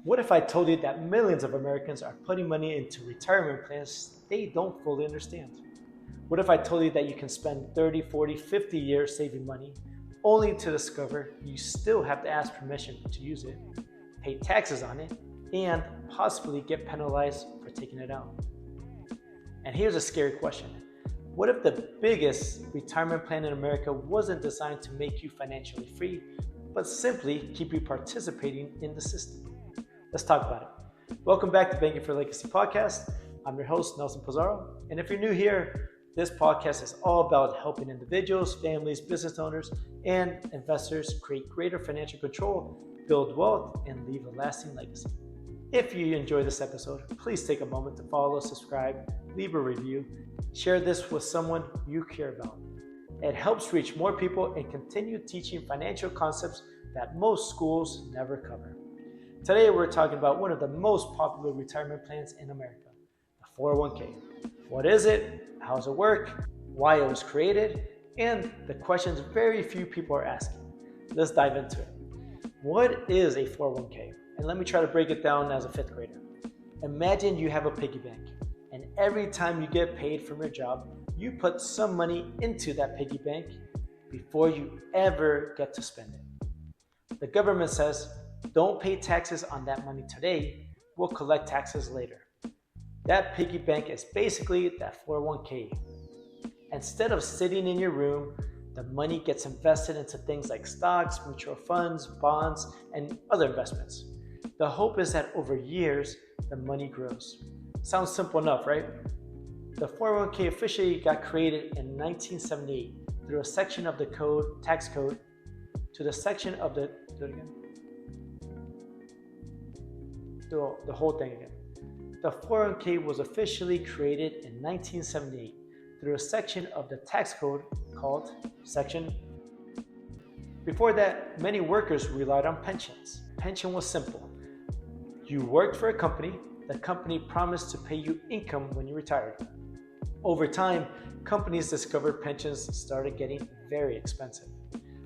What if I told you that millions of Americans are putting money into retirement plans they don't fully understand? What if I told you that you can spend 30, 40, 50 years saving money only to discover you still have to ask permission to use it, pay taxes on it, and possibly get penalized for taking it out? And here's a scary question. What if the biggest retirement plan in America wasn't designed to make you financially free, but simply keep you participating in the system? Let's talk about it. Welcome back to Banking for Legacy podcast. I'm your host, Nelson Pizarro. And if you're new here, this podcast is all about helping individuals, families, business owners, and investors create greater financial control, build wealth, and leave a lasting legacy. If you enjoy this episode, please take a moment to follow, subscribe, leave a review, share this with someone you care about. It helps reach more people and continue teaching financial concepts that most schools never cover. Today, we're talking about one of the most popular retirement plans in America, the 401k. What is it? How does it work? Why it was created? And the questions very few people are asking. Let's dive into it. What is a 401k? And let me try to break it down as a fifth grader. Imagine you have a piggy bank, and every time you get paid from your job, you put some money into that piggy bank before you ever get to spend it. The government says, don't pay taxes on that money today, we'll collect taxes later. That piggy bank is basically that 401k. Instead of sitting in your room, the money gets invested into things like stocks, mutual funds, bonds, and other investments. The hope is that over years, the money grows. Sounds simple enough, right? The 401k officially got created in 1978 through a section of the tax code to the section of the whole thing again. The 401k was officially created in 1978 through a section of the tax code called Section. Before that, many workers relied on pensions. Pension was simple. You worked for a company, the company promised to pay you income when you retired. Over time, companies discovered pensions started getting very expensive.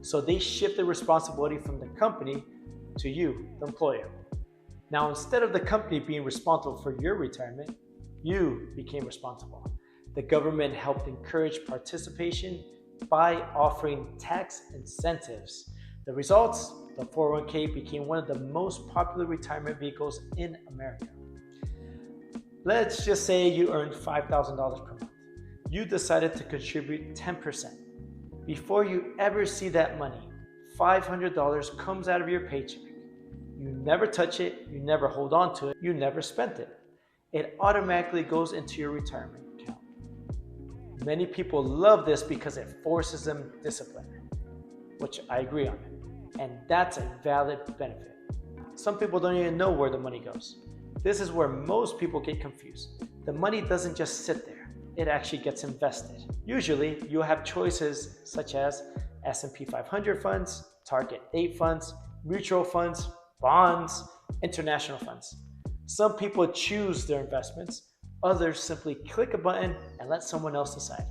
So they shifted responsibility from the company to you, the employer. Now, instead of the company being responsible for your retirement, you became responsible. The government helped encourage participation by offering tax incentives. The results, the 401k became one of the most popular retirement vehicles in America. Let's just say you earned $5,000 per month. You decided to contribute 10%. Before you ever see that money, $500 comes out of your paycheck. You never touch it, you never hold on to it, you never spent it. It automatically goes into your retirement account. Many people love this because it forces them discipline, which I agree on, and that's a valid benefit. Some people don't even know where the money goes. This is where most people get confused. The money doesn't just sit there, it actually gets invested. Usually, you'll have choices such as S&P 500 funds, target date funds, mutual funds, bonds, international funds. Some people choose their investments, others simply click a button and let someone else decide.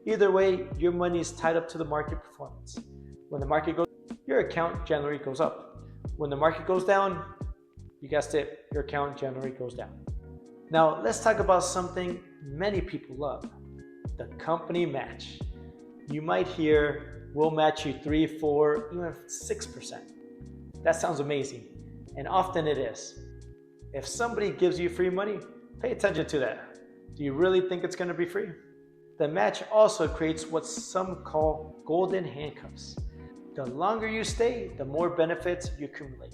Either way, your money is tied up to the market performance. When the market goes up, your account generally goes up. When the market goes down, you guessed it, your account generally goes down. Now, let's talk about something many people love, the company match. You might hear, we'll match you 3, 4, even 6%. That sounds amazing, and often it is. If somebody gives you free money, pay attention to that. Do you really think it's going to be free? The match also creates what some call golden handcuffs. The longer you stay, the more benefits you accumulate.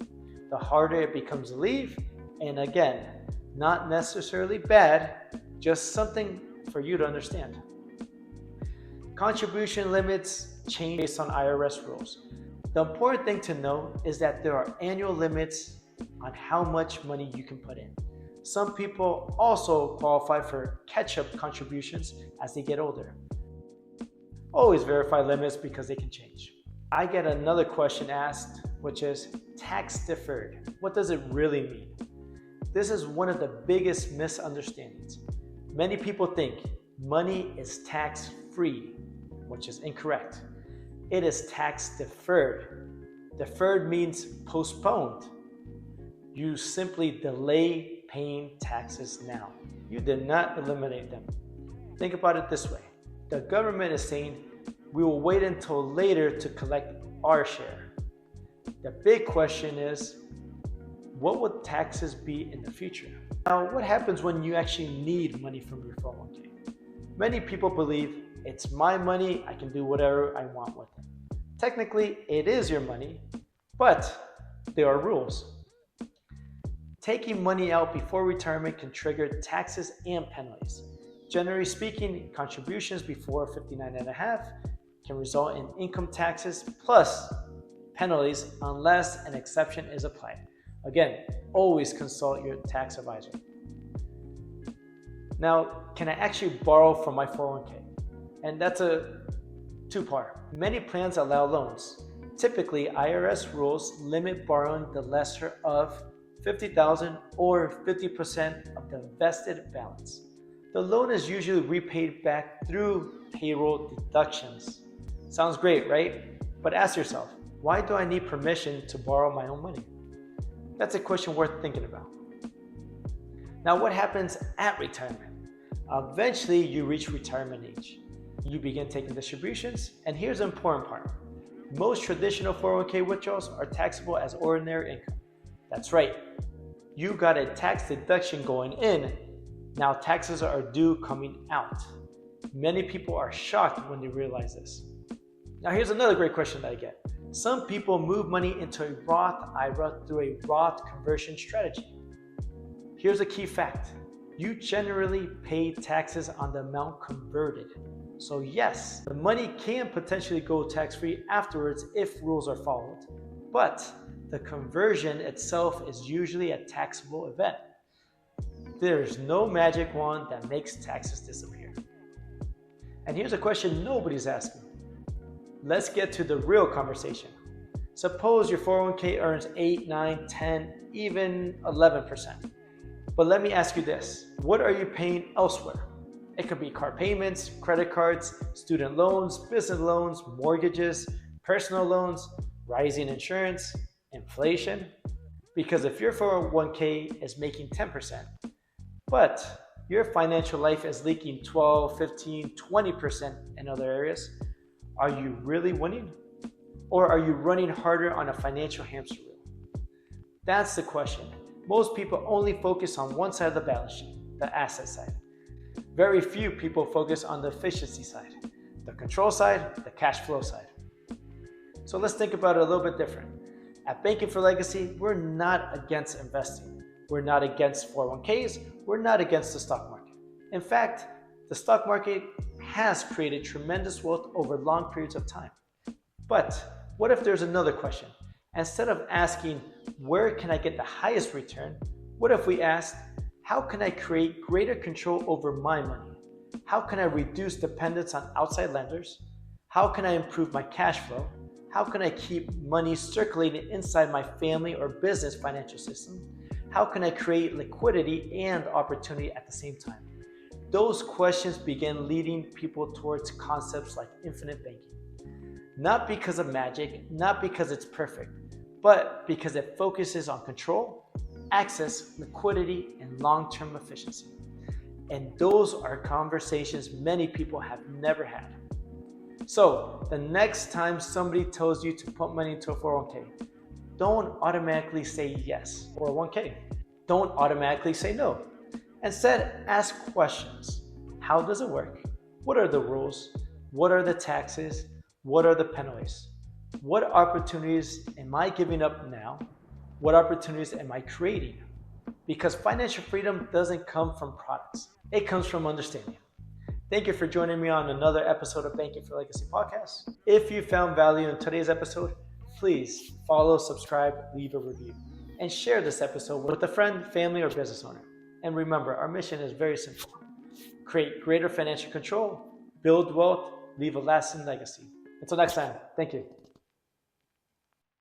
The harder it becomes to leave, and again, not necessarily bad, just something for you to understand. Contribution limits change based on IRS rules. The important thing to know is that there are annual limits on how much money you can put in. Some people also qualify for catch-up contributions as they get older. Always verify limits because they can change. I get another question asked, which is tax-deferred. What does it really mean? This is one of the biggest misunderstandings. Many people think money is tax-free, which is incorrect. It is tax-deferred. Deferred means postponed. You simply delay paying taxes now. You did not eliminate them. Think about it this way. The government is saying we will wait until later to collect our share. The big question is, what will taxes be in the future? Now, what happens when you actually need money from your 401k? Many people believe it's my money, I can do whatever I want with it. Technically, it is your money, but there are rules. Taking money out before retirement can trigger taxes and penalties. Generally speaking, contributions before 59.5 can result in income taxes plus penalties unless an exception is applied. Again, always consult your tax advisor. Now, can I actually borrow from my 401k? And that's a two-part. Many plans allow loans. Typically, IRS rules limit borrowing the lesser of $50,000 or 50% of the vested balance. The loan is usually repaid back through payroll deductions. Sounds great, right? But ask yourself, why do I need permission to borrow my own money? That's a question worth thinking about. Now, what happens at retirement? Eventually, you reach retirement age. You begin taking distributions, and here's the important part. Most traditional 401k withdrawals are taxable as ordinary income. That's right. You got a tax deduction going in. Now taxes are due coming out. Many people are shocked when they realize this. Now here's another great question that I get. Some people move money into a Roth IRA through a Roth conversion strategy. Here's a key fact. You generally pay taxes on the amount converted. So yes, the money can potentially go tax-free afterwards if rules are followed, but the conversion itself is usually a taxable event. There is no magic wand that makes taxes disappear. And here's a question nobody's asking. Let's get to the real conversation. Suppose your 401k earns 8, 9, 10, even 11%. But let me ask you this. What are you paying elsewhere? It could be car payments, credit cards, student loans, business loans, mortgages, personal loans, rising insurance, inflation. Because if your 401k is making 10%, but your financial life is leaking 12, 15, 20% in other areas, are you really winning? Or are you running harder on a financial hamster wheel? That's the question. Most people only focus on one side of the balance sheet, the asset side. Very few people focus on the efficiency side, the control side, the cash flow side. So let's think about it a little bit different. At Banking for Legacy, we're not against investing. We're not against 401ks. We're not against the stock market. In fact, the stock market has created tremendous wealth over long periods of time. But what if there's another question? Instead of asking, where can I get the highest return? What if we asked, how can I create greater control over my money? How can I reduce dependence on outside lenders? How can I improve my cash flow? How can I keep money circulating inside my family or business financial system? How can I create liquidity and opportunity at the same time? Those questions begin leading people towards concepts like infinite banking. Not because of magic, not because it's perfect, but because it focuses on control, access, liquidity, and long-term efficiency. And those are conversations many people have never had. So the next time somebody tells you to put money into a 401k, don't automatically say yes, or 1k. Don't automatically say no. Instead, ask questions. How does it work? What are the rules? What are the taxes? What are the penalties? What opportunities am I giving up now? What opportunities am I creating? Because financial freedom doesn't come from products. It comes from understanding. Thank you for joining me on another episode of Banking for Legacy podcast. If you found value in today's episode, please follow, subscribe, leave a review, and share this episode with a friend, family, or business owner. And remember, our mission is very simple. Create greater financial control, build wealth, leave a lasting legacy. Until next time, thank you.